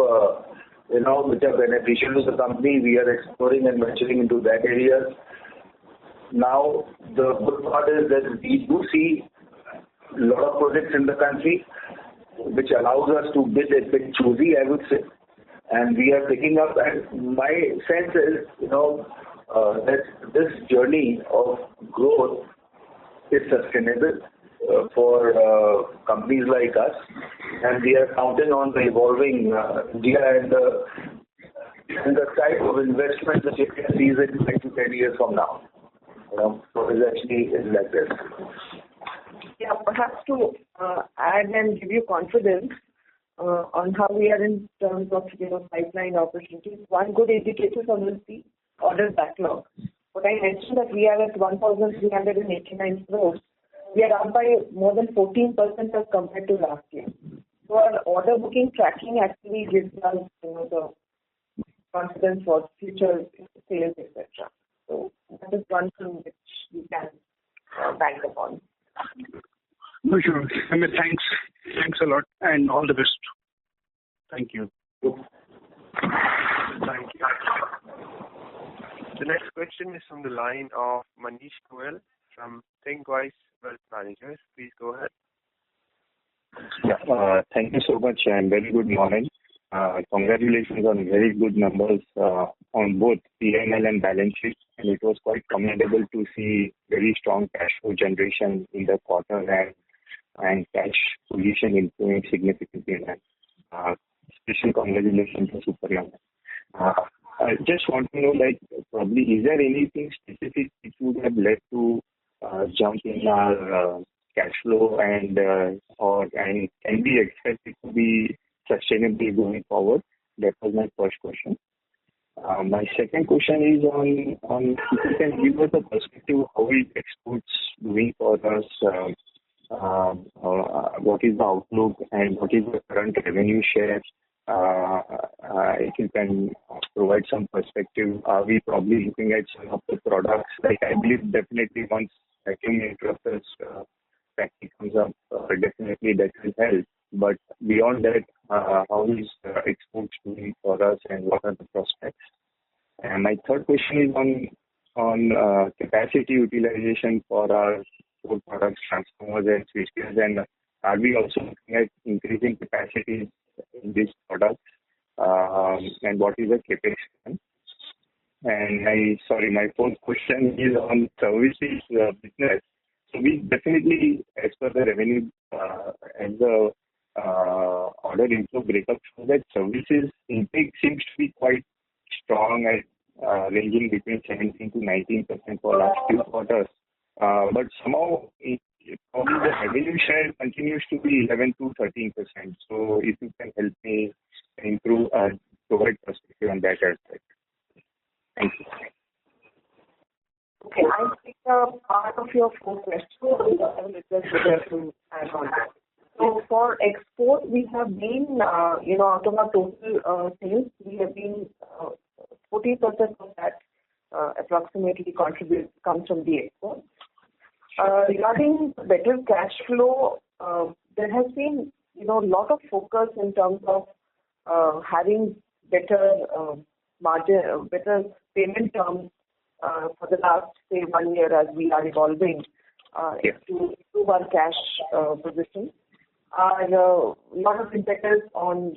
which are beneficial to the company. We are exploring and venturing into that area. Now, the good part is that we do see a lot of projects in the country, which allows us to bid a bit choosy, I would say. And we are picking up, and my sense is, that this journey of growth is sustainable for companies like us, and we are counting on the evolving India and the type of investment that you can see in 5 to 10 years from now. So it's actually like this. Yeah, perhaps to add and give you confidence on how we are in terms of pipeline opportunities. One good indicator for this is the order backlog. What I mentioned that we are at 1,389 crores. We are up by more than 14% as compared to last year. So our order booking tracking actually gives us the confidence for future sales, etc. So that is one thing which we can bank upon. No, sure. Thanks. Thanks a lot, and all the best. Thank you. Thank you. The next question is from the line of Manish Goyal from ThinkWise Wealth Managers. Please go ahead. Yeah, thank you so much, and very good morning. Congratulations on very good numbers on both P&L and balance sheet, and it was quite commendable to see very strong cash flow generation in the quarter and cash position improving significantly. Special congratulations to Superman. I just want to know, probably, is there anything specific which would have led to jump in our cash flow, and can we expect it to be sustainable going forward? That was my first question. My second question is on if you can give us a perspective how is exports doing for us, what is the outlook and what is the current revenue share? If you can provide some perspective, are we probably looking at some of the products? I believe definitely once vacuum interrupters factory comes up, definitely that will help. But beyond that, how is exports doing for us and what are the prospects? And my third question is on capacity utilization for our core products, transformers and switches, and are we also looking at increasing capacities in these products? And what is the CapEx plan? And my fourth question is on services business. So we definitely, as per the revenue and the order inflow breakup, so that services intake seems to be quite strong at ranging between 17 to 19% for last few quarters. But somehow probably the revenue share continues to be 11 to 13%. So if you can help me improve and provide perspective on that aspect. Thank you. Okay, I'll take part of your fourth question. I will just to add on that. So for export, we have been, out of our total sales, we have been 40% of that approximately comes from the export. Regarding better cash flow, there has been, lot of focus in terms of having better margin, better payment terms for the last, say, 1 year as we are evolving to improve our cash position. A lot of impetus on,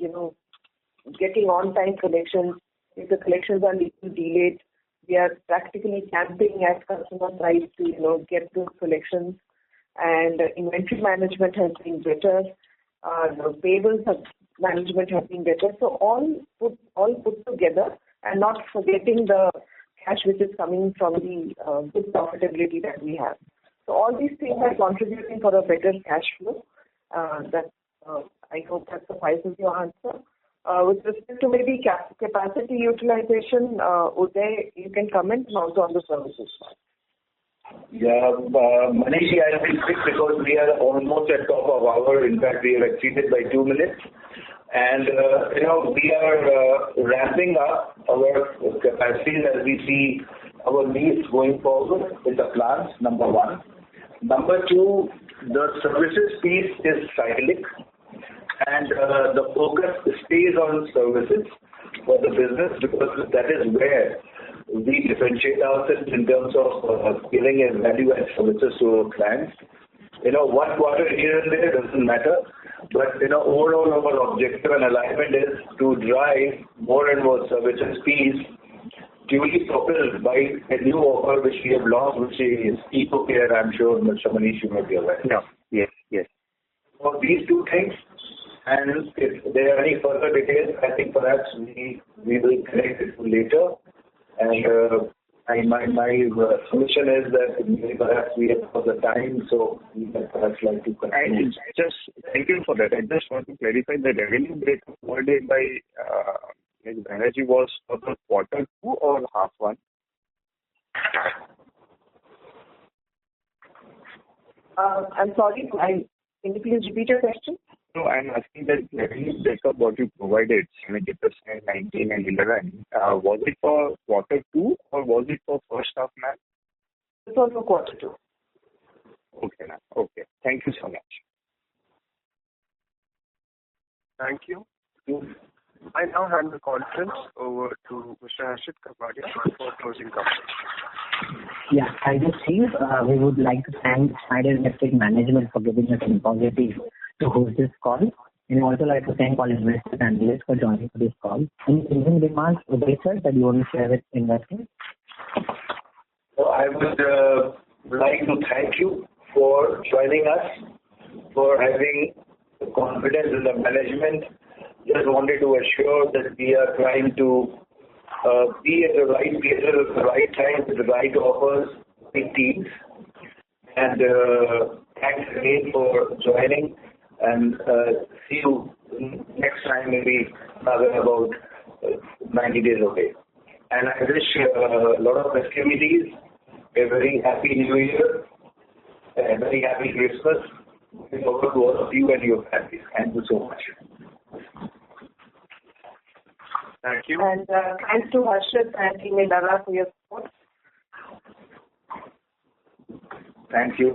getting on-time collections. If the collections are little delayed, we are practically camping at customer sites to, get those collections. And inventory management has been better. Payables management has been better. So all put together, and not forgetting the cash which is coming from the good profitability that we have. So all these things are contributing for a better cash flow. I hope that suffices your answer. With respect to maybe capacity utilization, Uday, you can comment, and also on the services part. Yeah, Manish, I'll be quick because we are almost at top of hour. In fact, we have exceeded by 2 minutes. And, we are ramping up our capacities as we see our needs going forward in the plants, number one. Number two, the services piece is cyclic, and the focus stays on services for the business because that is where we differentiate ourselves in terms of giving a value-add services to our clients. 1 quarter here and there doesn't matter, but overall our objective and alignment is to drive more and more services piece duly propelled by a new offer which we have launched, which is EcoCare. I'm sure Mr. Manish, you may be aware. No. Yes. For these two things, and if there are any further details, I think perhaps we will connect it later. And my submission is that maybe perhaps we have for the time, so we can perhaps like to continue. Thank you for that. I just want to clarify the revenue breakup provided by energy was for the quarter 2 or half 1? I'm sorry, can you please repeat your question? No, I'm asking that revenue breakup what you provided, 70%, 19 and 11. Was it for quarter 2 or was it for first half, ma'am? It was for quarter 2. Okay, ma'am. Okay. Thank you so much. Thank you. I now hand the conference over to Mr. Harshit Kapadia for closing comments. Yeah, thank you, Steve. We would like to thank Schneider Electric management for giving us an opportunity to host this call. And we also like to thank all investors and analysts for joining for this call. Any closing remarks, Uday sir, that you want to share with investors? So I would like to thank you for joining us, for having confidence in the management. Just wanted to assure that we are trying to be at the right place at the right time with the right offers, big teams. And thanks again for joining, and see you next time, maybe another about 90 days away. And I wish a lot of festivities, a very happy New Year, a very happy Christmas. Looking forward to all of you and your families. Thank you so much. Thank you. And thanks to Harshit and Team Elara for your support. Thank you.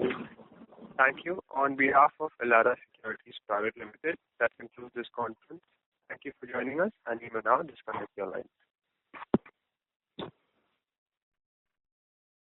Thank you. On behalf of Elara Securities Private Limited, that concludes this conference. Thank you for joining us, and you may now disconnect your line.